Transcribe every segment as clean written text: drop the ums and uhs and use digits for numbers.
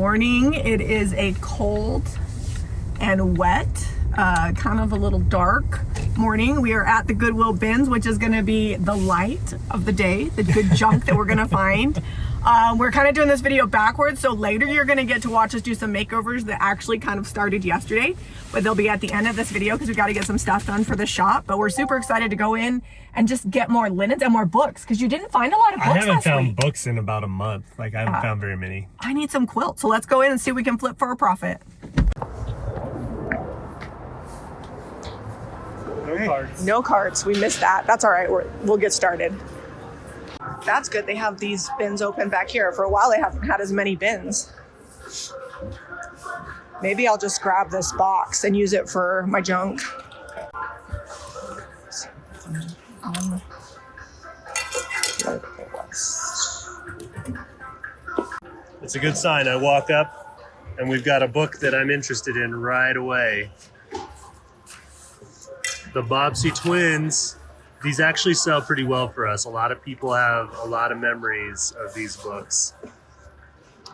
morning. It is a cold and wet, kind of a little dark morning. We are at the Goodwill bins, which is going to be the light of the day, the good junk that we're going to find. We're kind of doing this video backwards, so later you're going to get to watch us do some makeovers that actually kind of started yesterday, but they'll be at the end of this video because we got to get some stuff done for the shop. But we're super excited to go in and just get more linens and more books, because you didn't find a lot of books. I haven't found books in about a month. Like, I haven't found very many. I need some quilts, so let's go in and see what we can flip for a profit. No cards. No cards. We missed that. That's all right. We'll get started. That's good. They have these bins open back here. For a while, they haven't had as many bins. Maybe I'll just grab this box and use it for my junk. It's a good sign. I walk up and we've got a book that I'm interested in right away. The Bobbsey twins. These actually sell pretty well for us. A lot of people have a lot of memories of these books.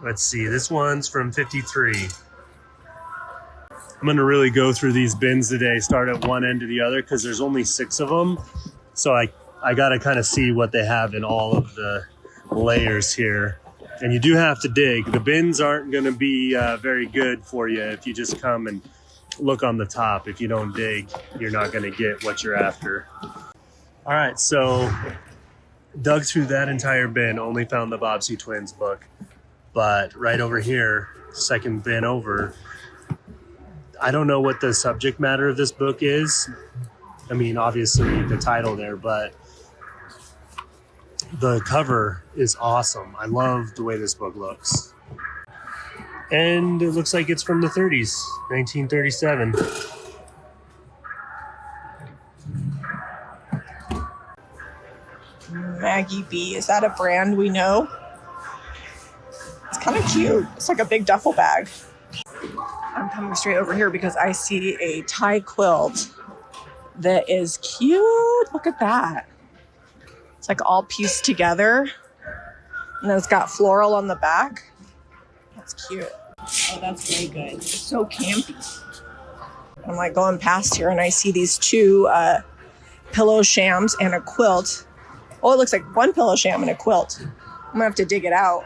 Let's see, this one's from '53. I'm gonna really go through these bins today, start at one end to the other, because there's only 6 of them. So I gotta kind of see what they have in all of the layers here. And you do have to dig. The bins aren't gonna be very good for you if you just come and look on the top. If you don't dig, you're not gonna get what you're after. All right, so dug through that entire bin, only found the Bobbsey twins book. But right over here, second bin over, I don't know what the subject matter of this book is. I mean, obviously the title there, but the cover is awesome. I love the way this book looks. And it looks like it's from the 30s, 1937. Maggie B. Is that a brand we know? It's kind of cute. It's like a big duffel bag. I'm coming straight over here because I see a tie quilt that is cute. Look at that. It's like all pieced together. And then it's got floral on the back. That's cute. Oh, that's really good. It's so campy. I'm like going past here and I see these 2 pillow shams and a quilt. Oh, it looks like 1 pillow sham and a quilt. I'm gonna have to dig it out.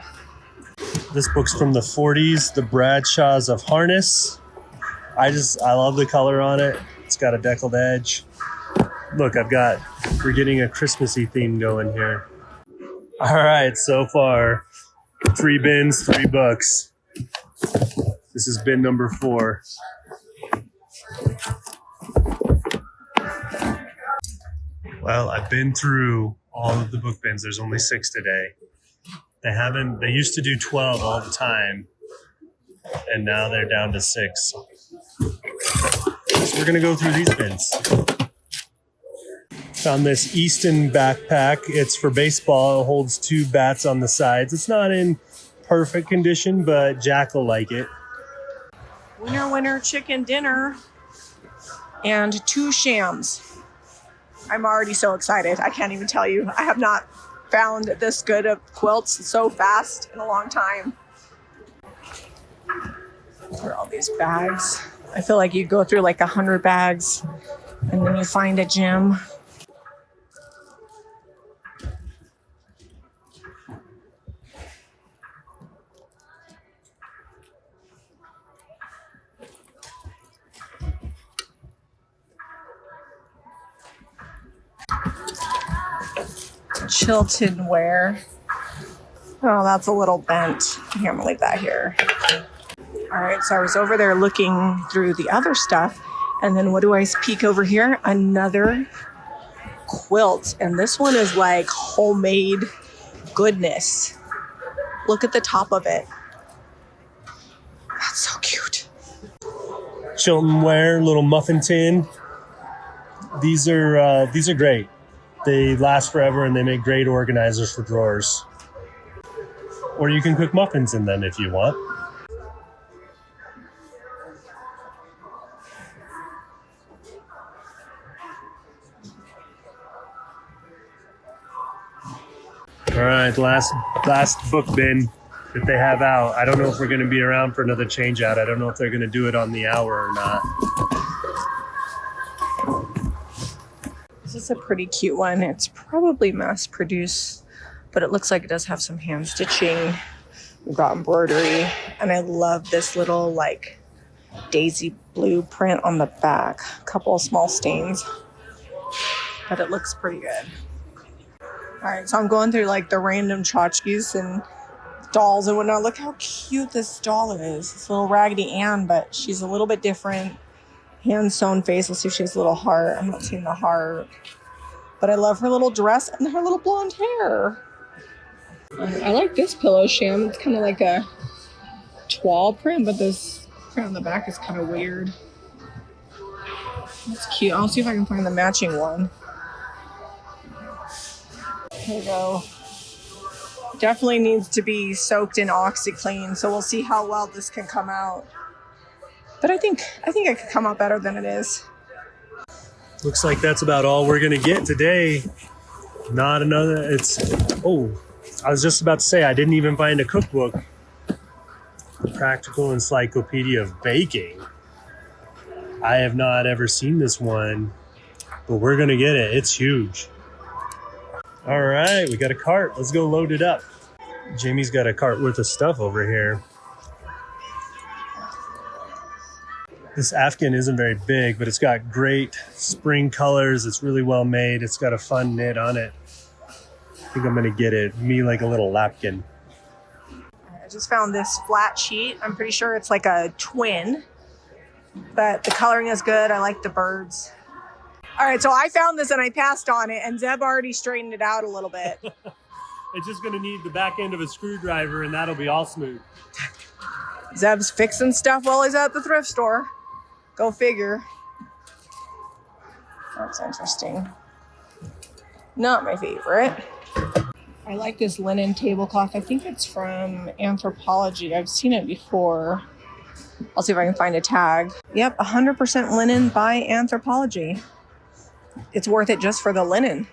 This book's from the 40s, The Bradshaws of Harness. I love the color on it. It's got a deckled edge. Look, we're getting a Christmassy theme going here. All right, so far, 3 bins, 3 books. This is bin number 4. Well, I've been through all of the book bins. There's only 6 today. They used to do 12 all the time, and now they're down to 6. So we're gonna go through these bins. Found this Easton backpack. It's for baseball. It holds 2 bats on the sides. It's not in perfect condition, but Jack will like it. Winner, winner, chicken dinner. And 2 shams. I'm already so excited. I can't even tell you. I have not found this good of quilts so fast in a long time. Where are all these bags? I feel like you go through like 100 bags and then you find a gem. Chilton ware. Oh, that's a little bent. Here, I'm gonna leave that here. All right, so I was over there looking through the other stuff, and then what do I peek over here? Another quilt, and this one is like homemade goodness. Look at the top of it. That's so cute. Chilton ware, little muffin tin. These are great. They last forever and they make great organizers for drawers. Or you can cook muffins in them if you want. All right, last book bin. that they have out. I don't know if we're going to be around for another change out. I don't know if they're going to do it on the hour or not. This is a pretty cute one. It's probably mass produced, but it looks like it does have some hand stitching. We've got embroidery, and I love this little like daisy blue print on the back. A couple of small stains, but it looks pretty good. All right, so I'm going through like the random tchotchkes and dolls and whatnot. Look how cute this doll is. It's a little Raggedy Ann, but she's a little bit different. Hand sewn face. Let's see if she has a little heart. I'm not seeing the heart, but I love her little dress and her little blonde hair. I like this pillow sham. It's kind of like a toile print, but this print on the back is kind of weird. That's cute. I'll see if I can find the matching one. Here we go. Definitely needs to be soaked in OxyClean, so we'll see how well this can come out. But I think it could come out better than it is. Looks like that's about all we're gonna get today. Not another. Oh, I was just about to say I didn't even find a cookbook. The Practical Encyclopedia of Baking. I have not ever seen this one, but we're gonna get it. It's huge. All right, we got a cart. Let's go load it up. Jamie's got a cart worth of stuff over here. This Afghan isn't very big, but it's got great spring colors. It's really well made. It's got a fun knit on it. I think I'm gonna get it. Me like a little lapkin. I just found this flat sheet. I'm pretty sure it's like a twin, but the coloring is good. I like the birds. All right, so I found this and I passed on it, and Zeb already straightened it out a little bit. It's just gonna need the back end of a screwdriver and that'll be all smooth. Zeb's fixing stuff while he's at the thrift store. Go figure. That's interesting. Not my favorite. I like this linen tablecloth. I think it's from Anthropology. I've seen it before. I'll see if I can find a tag. Yep, 100% linen by Anthropology. It's worth it just for the linen.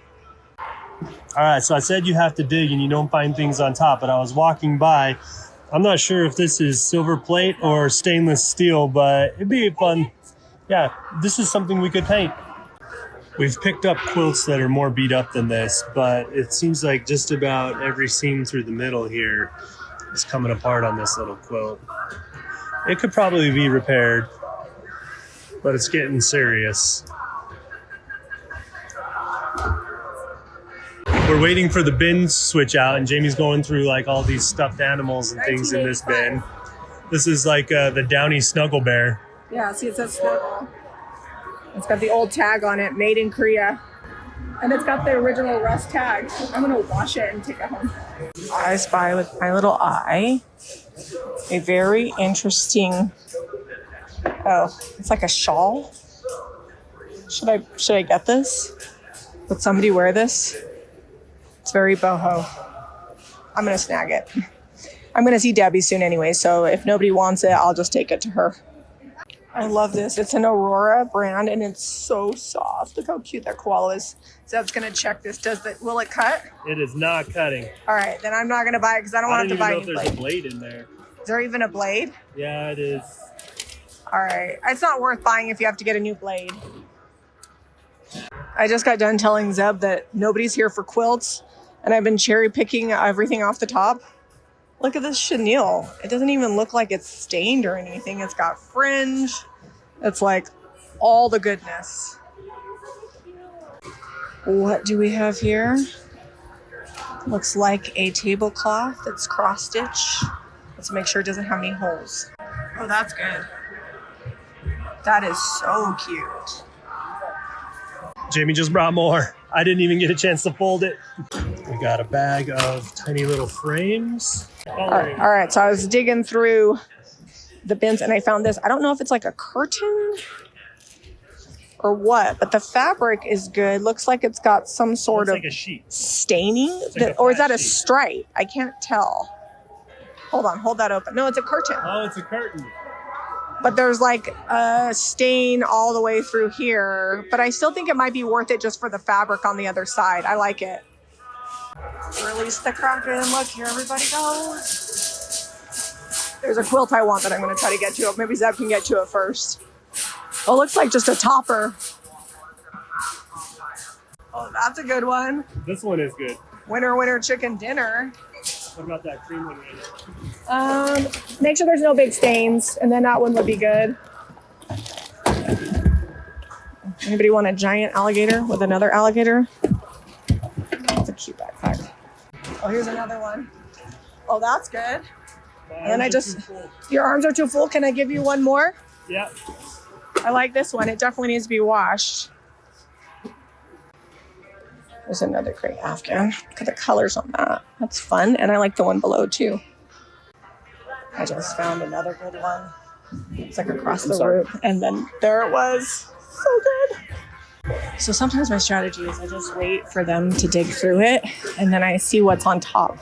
All right, so I said you have to dig and you don't find things on top, but I was walking by. I'm not sure if this is silver plate or stainless steel, but it'd be fun. Yeah, this is something we could paint. We've picked up quilts that are more beat up than this, but it seems like just about every seam through the middle here is coming apart on this little quilt. It could probably be repaired, but it's getting serious. We're waiting for the bins to switch out, and Jamie's going through like all these stuffed animals and things in this bin. This is like the Downy Snuggle Bear. Yeah, see, it says Snuggle. It's got the old tag on it, made in Korea. And it's got the original Rust tag. I'm gonna wash it and take it home. I spy with my little eye a very interesting, it's like a shawl. Should I get this? Would somebody wear this? It's very boho. I'm gonna snag it. I'm gonna see Debbie soon anyway, so if nobody wants it, I'll just take it to her. I love this. It's an Aurora brand and it's so soft. Look how cute that koala is. Zeb's gonna check this. Will it cut? It is not cutting. All right, then I'm not gonna buy it because I don't want to buy I any don't even know if there's a blade in there. Is there even a blade? Yeah, it is. All right, it's not worth buying if you have to get a new blade. I just got done telling Zeb that nobody's here for quilts, and I've been cherry picking everything off the top. Look at this chenille. It doesn't even look like it's stained or anything. It's got fringe. It's like all the goodness. What do we have here? Looks like a tablecloth that's cross-stitch. Let's make sure it doesn't have any holes. Oh, that's good. That is so cute. Jamie just brought more. I didn't even get a chance to fold it. We got a bag of tiny little frames. All right, so I was digging through the bins and I found this. I don't know if it's like a curtain or what, but the fabric is good. Looks like it's got some sort of like a sheet. Staining, or is that a stripe? I can't tell. Hold on, hold that open. No, it's a curtain. Oh, it's a curtain. But there's like a stain all the way through here. But I still think it might be worth it just for the fabric on the other side. I like it. Release the Kraken. Look, here everybody goes. There's a quilt I want that I'm going to try to get to. Maybe Zeb can get to it first. Oh, it looks like just a topper. Oh, that's a good one. This one is good. Winner, winner, chicken dinner. What about that cream one right now? Make sure there's no big stains, and then that one would be good. Anybody want a giant alligator with another alligator? That's a cute backpack. Oh, here's another one. Oh, that's good. And then your arms are too full. Can I give you one more? Yeah. I like this one. It definitely needs to be washed. There's another great Afghan. Look at the colors on that. That's fun. And I like the one below too. I just found another good one. It's like across the room. And then there it was. So good. So sometimes my strategy is I just wait for them to dig through it. And then I see what's on top.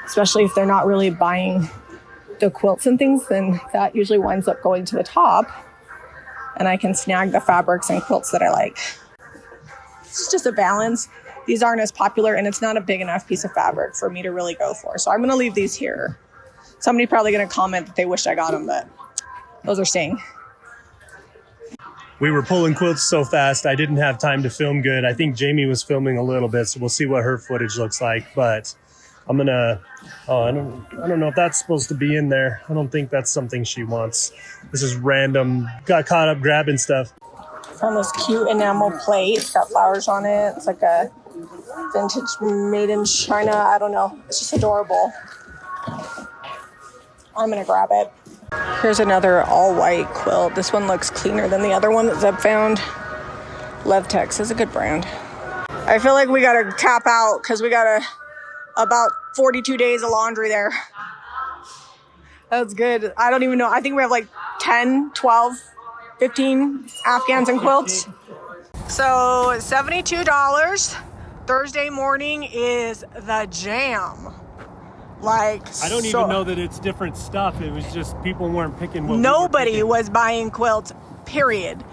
Especially if they're not really buying the quilts and things, then that usually winds up going to the top. And I can snag the fabrics and quilts that I like. It's just a balance. These aren't as popular and it's not a big enough piece of fabric for me to really go for. So I'm going to leave these here. Somebody probably going to comment that they wished I got them, but those are staying. We were pulling quilts so fast, I didn't have time to film good. I think Jami was filming a little bit, so we'll see what her footage looks like. But I'm going to, I don't know if that's supposed to be in there. I don't think that's something she wants. This is random. Got caught up grabbing stuff. Found this cute enamel plate. It's got flowers on it. It's like a vintage made in China. I don't know. It's just adorable. I'm gonna grab it. Here's another all white quilt. This one looks cleaner than the other one that Zeb found. Levtex is a good brand. I feel like we gotta tap out because we got about 42 days of laundry there. That's good. I don't even know. I think we have like 10, 12, 15 Afghans and quilts. So $72. Thursday morning is the jam. Like, I don't even know that it's different stuff. It was just people weren't picking what nobody was buying quilts, period.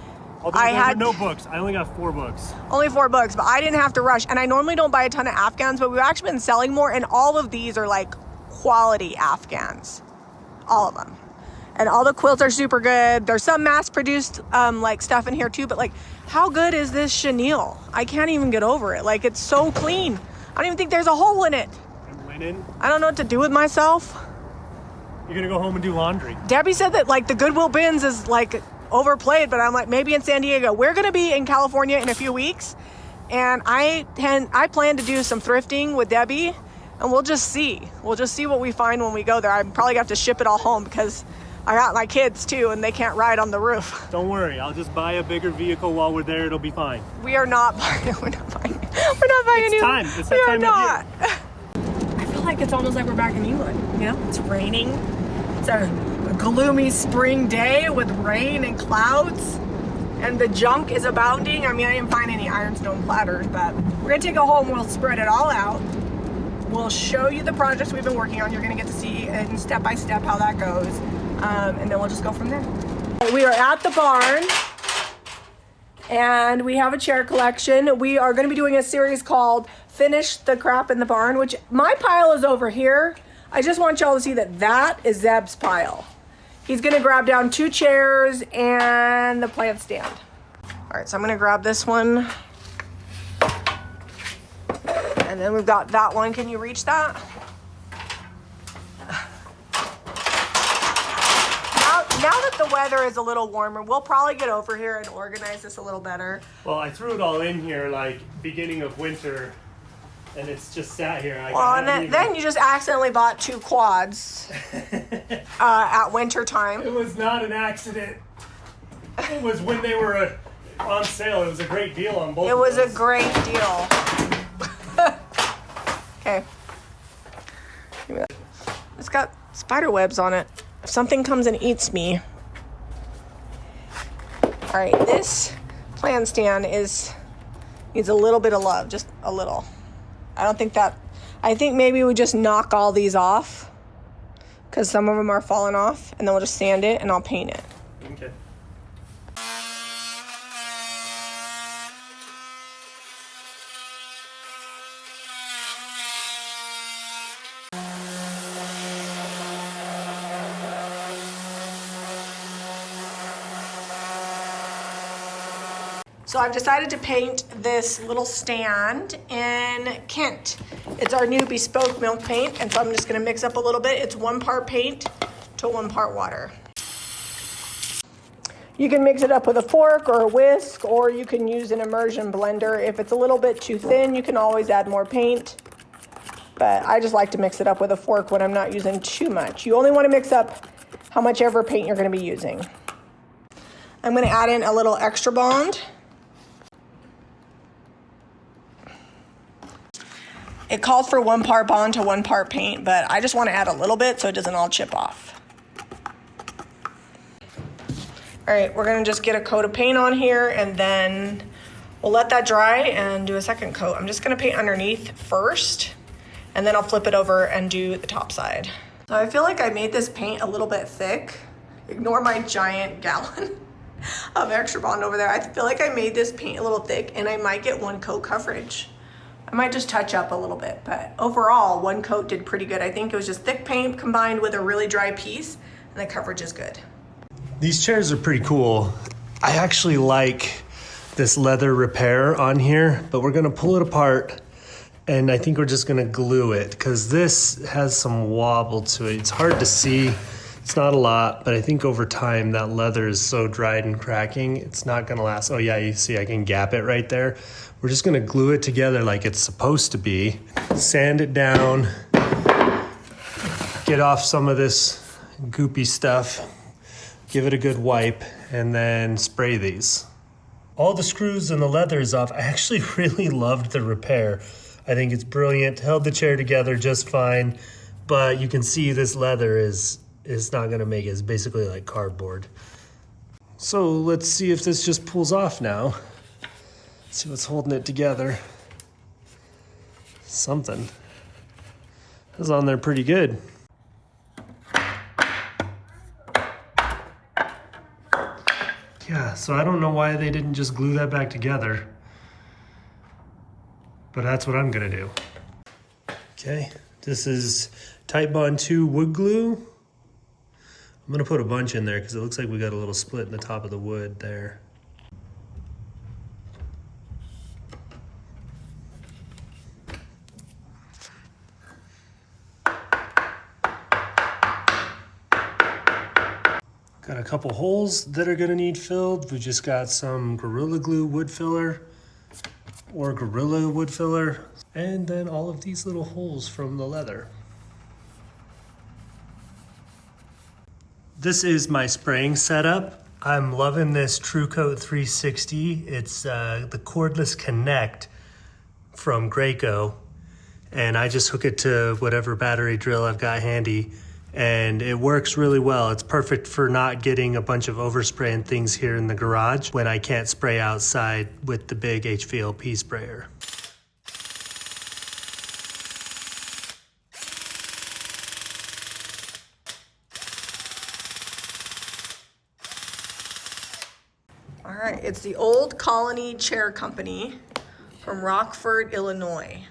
Although I had no books. I only got 4 books. Only 4 books, but I didn't have to rush. And I normally don't buy a ton of Afghans, but we've actually been selling more. And all of these are like quality Afghans. All of them. And all the quilts are super good. There's some mass-produced like stuff in here too, but like, how good is this chenille? I can't even get over it. Like, it's so clean. I don't even think there's a hole in it. And linen? I don't know what to do with myself. You're gonna go home and do laundry. Debbie said that like the Goodwill bins is like overplayed, but I'm like, maybe in San Diego. We're gonna be in California in a few weeks, and I plan to do some thrifting with Debbie, and we'll just see. We'll just see what we find when we go there. I'm probably gonna have to ship it all home because I got my kids too, and they can't ride on the roof. Don't worry, I'll just buy a bigger vehicle while we're there. It'll be fine. We are not buying. We're not buying. We're not buying. It's time. It's that time of year. I feel like it's almost like we're back in England. You know, it's raining. It's a gloomy spring day with rain and clouds, and the junk is abounding. I mean, I didn't find any ironstone platters, but we're gonna take it home. We'll spread it all out. We'll show you the projects we've been working on. You're gonna get to see in step by step how that goes. And then we'll just go from there. We are at the barn and we have a chair collection. We are going to be doing a series called Finish the Crap in the Barn, which my pile is over here. I just want y'all to see that that is Zeb's pile. He's going to grab down 2 chairs and the plant stand. All right, so I'm going to grab this one. And then we've got that one. Can you reach that? Now that the weather is a little warmer, we'll probably get over here and organize this a little better. Well, I threw it all in here like beginning of winter, and it's just sat here. Then you just accidentally bought 2 quads at winter time. It was not an accident. It was when they were on sale. It was a great deal on both. It was a great deal. Okay. It's got spider webs on it. If something comes and eats me. All right, this plant stand needs a little bit of love, just a little. I think maybe we just knock all these off because some of them are falling off, and then we'll just sand it and I'll paint it. Okay. So I've decided to paint this little stand in Kent. It's our new bespoke milk paint, and so I'm just gonna mix up a little bit. It's 1 part paint to 1 part water. You can mix it up with a fork or a whisk, or you can use an immersion blender. If it's a little bit too thin, you can always add more paint. But I just like to mix it up with a fork when I'm not using too much. You only want to mix up how much ever paint you're going to be using. I'm going to add in a little extra bond. It calls for 1 part bond to 1 part paint, but I just want to add a little bit so it doesn't all chip off. All right, we're gonna just get a coat of paint on here and then we'll let that dry and do a second coat. I'm just gonna paint underneath first and then I'll flip it over and do the top side. So I feel like I made this paint a little bit thick. Ignore my giant gallon of extra bond over there. I feel like I made this paint a little thick and I might get 1 coat coverage. I might just touch up a little bit, but overall 1 coat did pretty good. I think it was just thick paint combined with a really dry piece and the coverage is good. These chairs are pretty cool. I actually like this leather repair on here, but we're gonna pull it apart and I think we're just gonna glue it because this has some wobble to it. It's hard to see, it's not a lot, but I think over time that leather is so dried and cracking, it's not gonna last. Oh yeah, you see I can gap it right there. We're just gonna glue it together like it's supposed to be, sand it down, get off some of this goopy stuff, give it a good wipe, and then spray these. All the screws and the leather is off. I actually really loved the repair. I think it's brilliant, held the chair together just fine, but you can see this leather is not gonna make it. It's basically like cardboard. So let's see if this just pulls off now. Let's see what's holding it together. Something. That's on there pretty good. Yeah, so I don't know why they didn't just glue that back together, but that's what I'm gonna do. Okay, this is Titebond 2 wood glue. I'm gonna put a bunch in there because it looks like we got a little split in the top of the wood there. Got a couple holes that are gonna need filled. We just got some Gorilla Glue wood filler or Gorilla wood filler, and then all of these little holes from the leather. This is my spraying setup. I'm loving this True Coat 360. It's the cordless Connect from Graco, and I just hook it to whatever battery drill I've got handy. And it works really well. It's perfect for not getting a bunch of overspray and things here in the garage when I can't spray outside with the big HVLP sprayer. All right, it's the Old Colony Chair Company from Rockford, Illinois.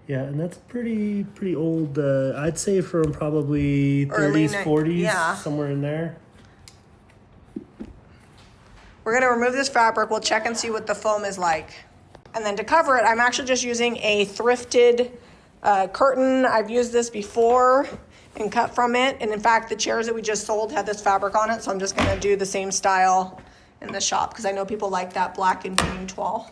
Yeah, and that's pretty old. I'd say from probably 30s, 40s, yeah. Somewhere in there. We're gonna remove this fabric. We'll check and see what the foam is like. And then to cover it, I'm actually just using a thrifted curtain. I've used this before and cut from it. And in fact, the chairs that we just sold had this fabric on it. So I'm just gonna do the same style in the shop because I know people like that black and green toile.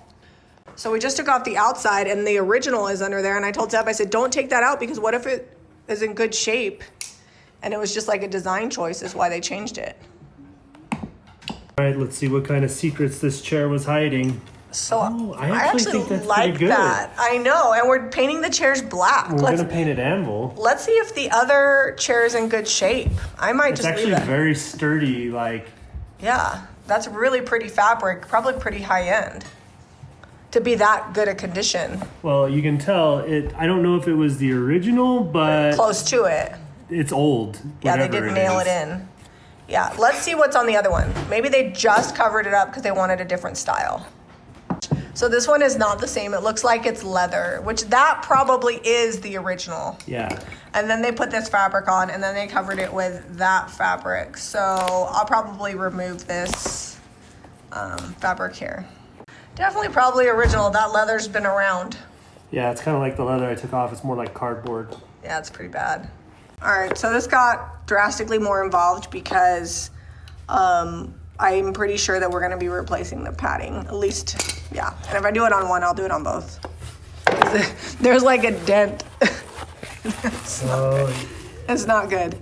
So we just took off the outside and the original is under there. And I told Zeb, I said, don't take that out because what if it is in good shape? And it was just like a design choice is why they changed it. All right, let's see what kind of secrets this chair was hiding. So I actually think that's like pretty good. that. I know, and we're painting the chairs black. We're gonna paint it anvil. Let's see if the other chair is in good shape. I might It's just leave actually that. very sturdy, like. Yeah, that's really pretty fabric, probably pretty high end to be that good a condition. Well, you can tell it. I don't know if it was the original, but Close to it. it's old. Yeah, they didn't nail it in. Yeah, let's see what's on the other one. Maybe they just covered it up because they wanted a different style. So this one is not the same. It looks like it's leather, which that probably is the original. Yeah. And then they put this fabric on and then they covered it with that fabric. So I'll probably remove this fabric here. Definitely probably original. That leather's been around. Yeah, it's kind of like the leather I took off. It's more like cardboard. Yeah, it's pretty bad. All right, so this got drastically more involved because I'm pretty sure that we're going to be replacing the padding. At least, yeah. And if I do it on one, I'll do it on both. There's like a dent. It's not good.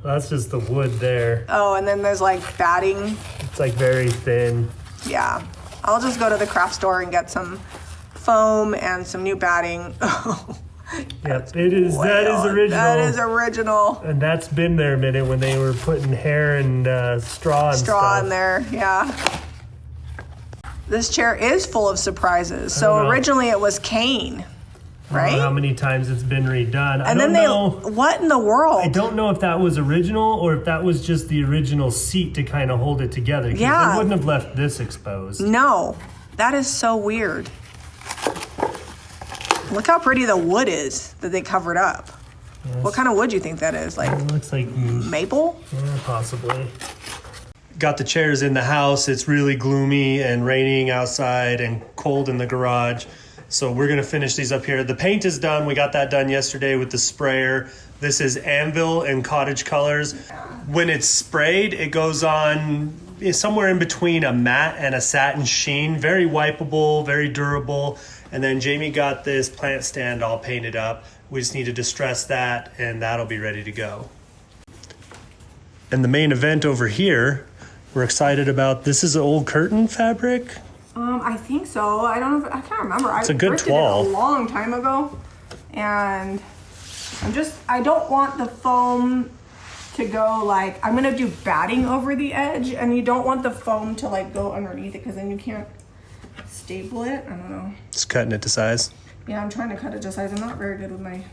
That's just the wood there. Oh, and then there's like batting. It's like very thin. Yeah. I'll just go to the craft store and get some foam and some new batting. Yep, it is. That is original. That is original. And that's been there a minute when they were putting hair and straw and stuff. In there, yeah. This chair is full of surprises. So originally it was cane, right? I don't know how many times it's been redone. And then what in the world? I don't know if that was original or if that was just the original seat to kind of hold it together. Yeah. They wouldn't have left this exposed. No, that is so weird. Look how pretty the wood is that they covered up. Yes. What kind of wood do you think that is? Like, it looks like maple? Yeah, possibly. Got the chairs in the house. It's really gloomy and raining outside and cold in the garage. So we're gonna finish these up here. The paint is done. We got that done yesterday with the sprayer. This is Anvil and Cottage Colors. When it's sprayed, it goes on somewhere in between a matte and a satin sheen. Very wipeable, very durable. And then Jami got this plant stand all painted up. We just need to distress that and that'll be ready to go. And the main event over here, we're excited about. This is an old curtain fabric. I think so. I don't know. I can't remember. It's a good thrifted toile. it a long time ago, and I don't want the foam to go like. I'm gonna do batting over the edge, and you don't want the foam to like go underneath it because then you can't staple it. I don't know. Just cutting it to size. Yeah, I'm trying to cut it to size. I'm not very good with my.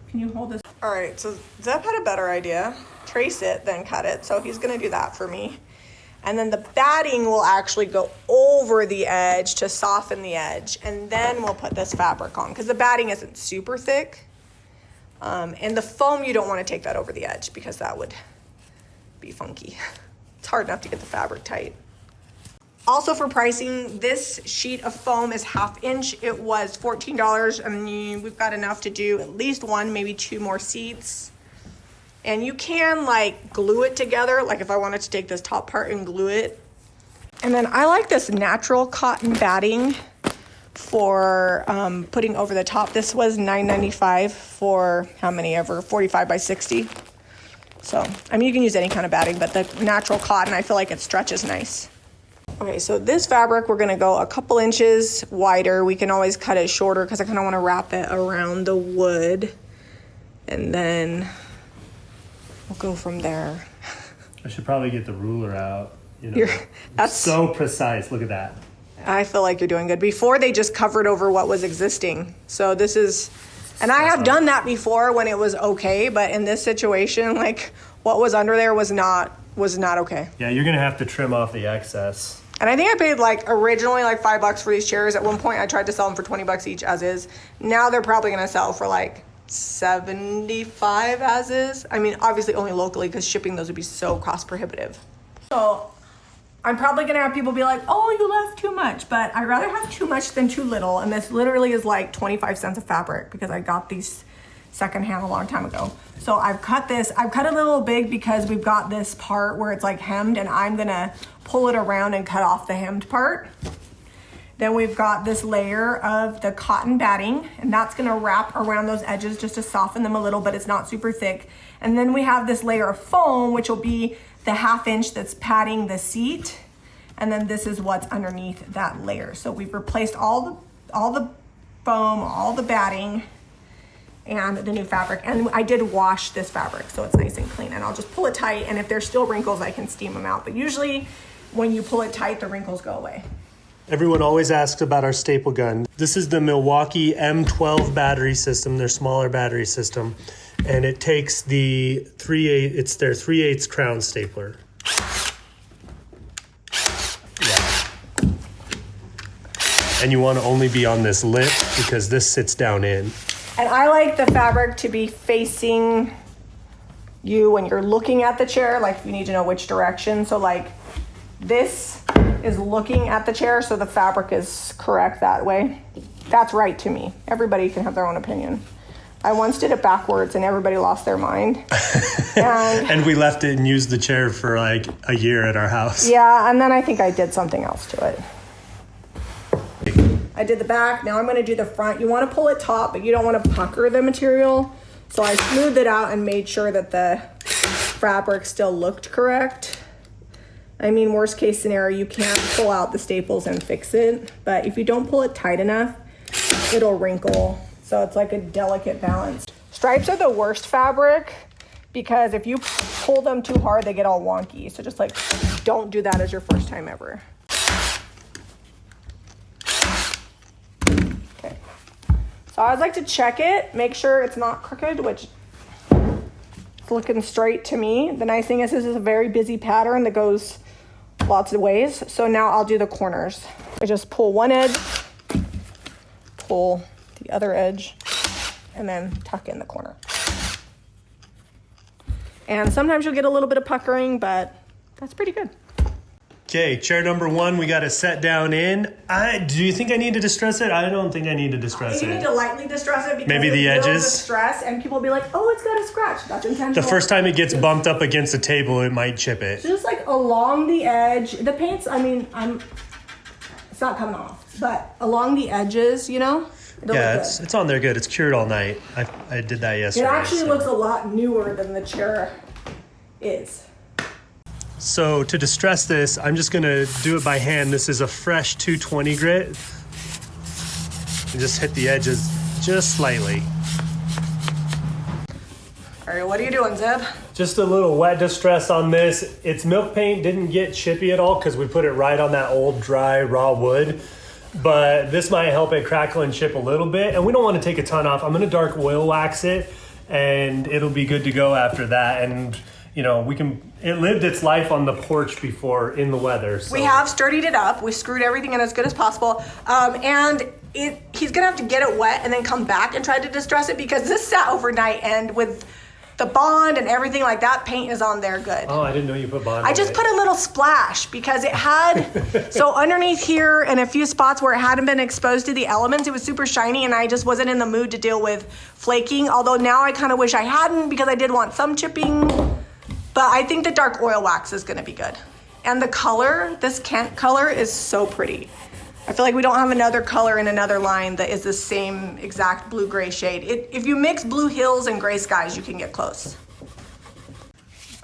Can you hold this? All right. So Zeb had a better idea. Trace it, then cut it. So he's gonna do that for me. And then the batting will actually go over the edge to soften the edge. And then we'll put this fabric on because the batting isn't super thick. And the foam, you don't want to take that over the edge because that would be funky. It's hard enough to get the fabric tight. Also for pricing, this sheet of foam is 1/2 inch. It was $14 and we've got enough to do at least one, maybe two more seats. And you can like glue it together. Like if I wanted to take this top part and glue it. And then I like this natural cotton batting for putting over the top. This was $9.95 for how many ever? 45 by 60. So, I mean, you can use any kind of batting, but the natural cotton, I feel like it stretches nice. Okay, so this fabric, we're gonna go a couple inches wider. We can always cut it shorter because I kind of want to wrap it around the wood. And then we'll go from there. I should probably get the ruler out. You know, that's so precise. Look at that. I feel like you're doing good. Before they just covered over what was existing. So this is, and I have done that before when it was okay, but in this situation, like what was under there was not okay. Yeah, you're gonna have to trim off the excess. And I think I paid like originally like $5 for these chairs. At one point I tried to sell them for 20 bucks each as is. Now they're probably gonna sell for like 75 as is. I mean, obviously only locally because shipping those would be so cost prohibitive. So I'm probably gonna have people be like, oh, you left too much, but I'd rather have too much than too little. And this literally is like 25 cents of fabric because I got these secondhand a long time ago. So I've cut this, I've cut it a little big because we've got this part where it's like hemmed and I'm gonna pull it around and cut off the hemmed part. Then we've got this layer of the cotton batting and that's gonna wrap around those edges just to soften them a little, but it's not super thick. And then we have this layer of foam, which will be the 1/2 inch that's padding the seat. And then this is what's underneath that layer. So we've replaced all the foam, all the batting, and the new fabric. And I did wash this fabric, so it's nice and clean. And I'll just pull it tight, and if there's still wrinkles, I can steam them out. But usually when you pull it tight, the wrinkles go away. Everyone always asks about our staple gun. This is the Milwaukee M12 battery system, their smaller battery system. And it takes the 3/8, it's their 3/8 crown stapler. Yeah. And you want to only be on this lip because this sits down in. And I like the fabric to be facing you when you're looking at the chair, like you need to know which direction. So like this is looking at the chair, so the fabric is correct that way. That's right to me. Everybody can have their own opinion. I once did it backwards and everybody lost their mind. And we left it and used the chair for like a year at our house. Yeah, and then I think I did something else to it. I did the back, now I'm gonna do the front. You wanna pull it taut, but you don't wanna pucker the material. So I smoothed it out and made sure that the fabric still looked correct. I mean, worst case scenario, you can't pull out the staples and fix it, but if you don't pull it tight enough, it'll wrinkle. So it's like a delicate balance. Stripes are the worst fabric because if you pull them too hard, they get all wonky. So just like, don't do that as your first time ever. Okay. So I always like to check it, make sure it's not crooked, which it's looking straight to me. The nice thing is this is a very busy pattern that goes lots of ways. So now I'll do the corners. I just pull one edge, pull the other edge, and then tuck in the corner. And sometimes you'll get a little bit of puckering, but that's pretty good. Okay, chair number 1, we got to set down in. Do you think I need to distress it? I don't think I need to distress it. You need to lightly distress it because maybe the edges distress, and people will be like, "Oh, it's got a scratch." That's intentional. The first time it gets bumped up against the table, it might chip it. Just like along the edge, the paint's. I mean, it's not coming off, but along the edges, you know. Yeah, it's on there good. It's cured all night. I did that yesterday. It actually looks a lot newer than the chair is. So to distress this, I'm just gonna do it by hand. This is a fresh 220 grit. And just hit the edges just slightly. All right, what are you doing, Zeb? Just a little wet distress on this. Its milk paint didn't get chippy at all because we put it right on that old dry raw wood. But this might help it crackle and chip a little bit. And we don't want to take a ton off. I'm gonna dark oil wax it and it'll be good to go after that. And you know, it lived its life on the porch before in the weather. So. We have sturdied it up. We screwed everything in as good as possible. And he's gonna have to get it wet and then come back and try to distress it because this sat overnight, and with the bond and everything like that, paint is on there good. Oh, I didn't know you put bond I just put a little splash because it had, so underneath here and a few spots where it hadn't been exposed to the elements, it was super shiny and I just wasn't in the mood to deal with flaking. Although now I kind of wish I hadn't because I did want some chipping. But I think the dark oil wax is gonna be good. And the color, this Kent color is so pretty. I feel like we don't have another color in another line that is the same exact blue-gray shade. If you mix blue hills and gray skies, you can get close.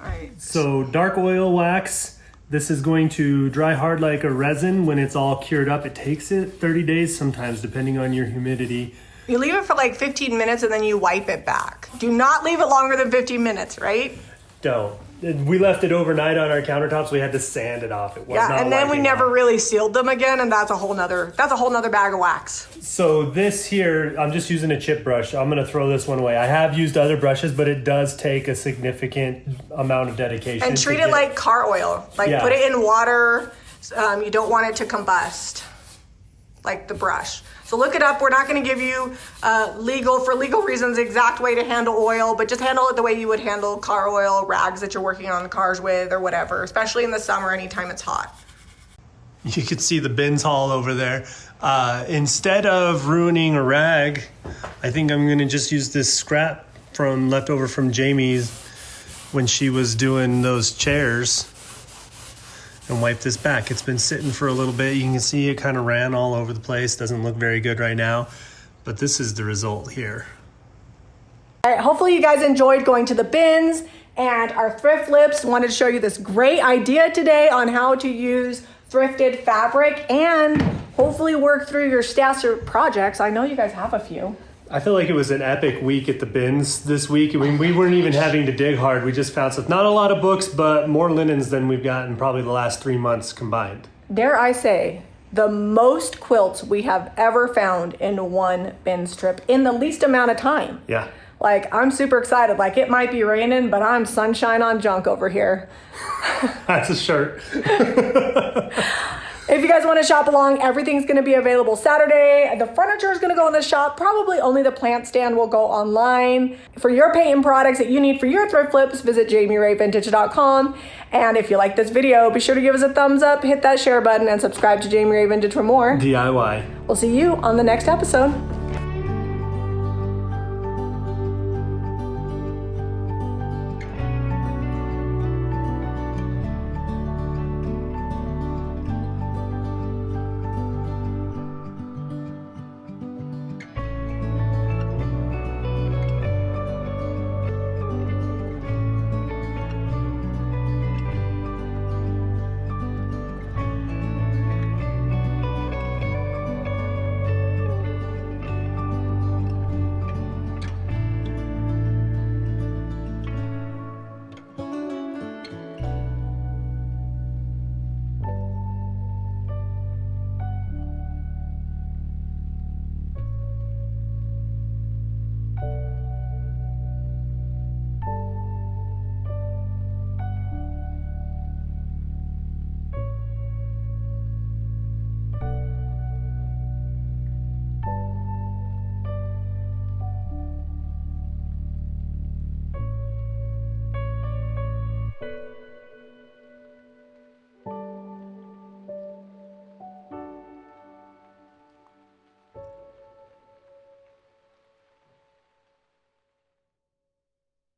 All right. So dark oil wax, this is going to dry hard like a resin when it's all cured up. It takes it 30 days sometimes, depending on your humidity. You leave it for like 15 minutes and then you wipe it back. Do not leave it longer than 15 minutes, right? Don't. We left it overnight on our countertops. We had to sand it off. It was not and then we never off. really sealed them again, and that's a whole nother bag of wax. So this here, I'm just using a chip brush. I'm gonna throw this one away. I have used other brushes, but it does take a significant amount of dedication. And treat it like car oil. Like put it in water. You don't want it to combust, like the brush. So look it up. We're not going to give you for legal reasons, the exact way to handle oil, but just handle it the way you would handle car oil, rags that you're working on cars with or whatever, especially in the summer, anytime it's hot. You could see the bins haul over there. Instead of ruining a rag, I think I'm going to just use this scrap leftover from Jami's when she was doing those chairs and wipe this back. It's been sitting for a little bit. You can see it kind of ran all over the place. Doesn't look very good right now, but this is the result here. All right, hopefully you guys enjoyed going to the bins and our thrift lips. Wanted to show you this great idea today on how to use thrifted fabric and hopefully work through your stash or projects. I know you guys have a few. I feel like it was an epic week at the bins this week. I mean, we weren't even having to dig hard. We just found stuff. Not a lot of books, but more linens than we've gotten probably the last 3 months combined. Dare I say, the most quilts we have ever found in one bin strip in the least amount of time. Yeah. Like, I'm super excited. Like, it might be raining, but I'm sunshine on junk over here. That's a shirt. If you guys want want to shop along, everything's going to be available Saturday. The furniture is going to go in the shop. Probably only the plant stand will go online. For your paint and products that you need for your thrift flips, visit JamiRayVintage.com. And if you like this video, be sure to give us a thumbs up, hit that share button, and subscribe to Jami Ray Vintage for more DIY. We'll see you on the next episode.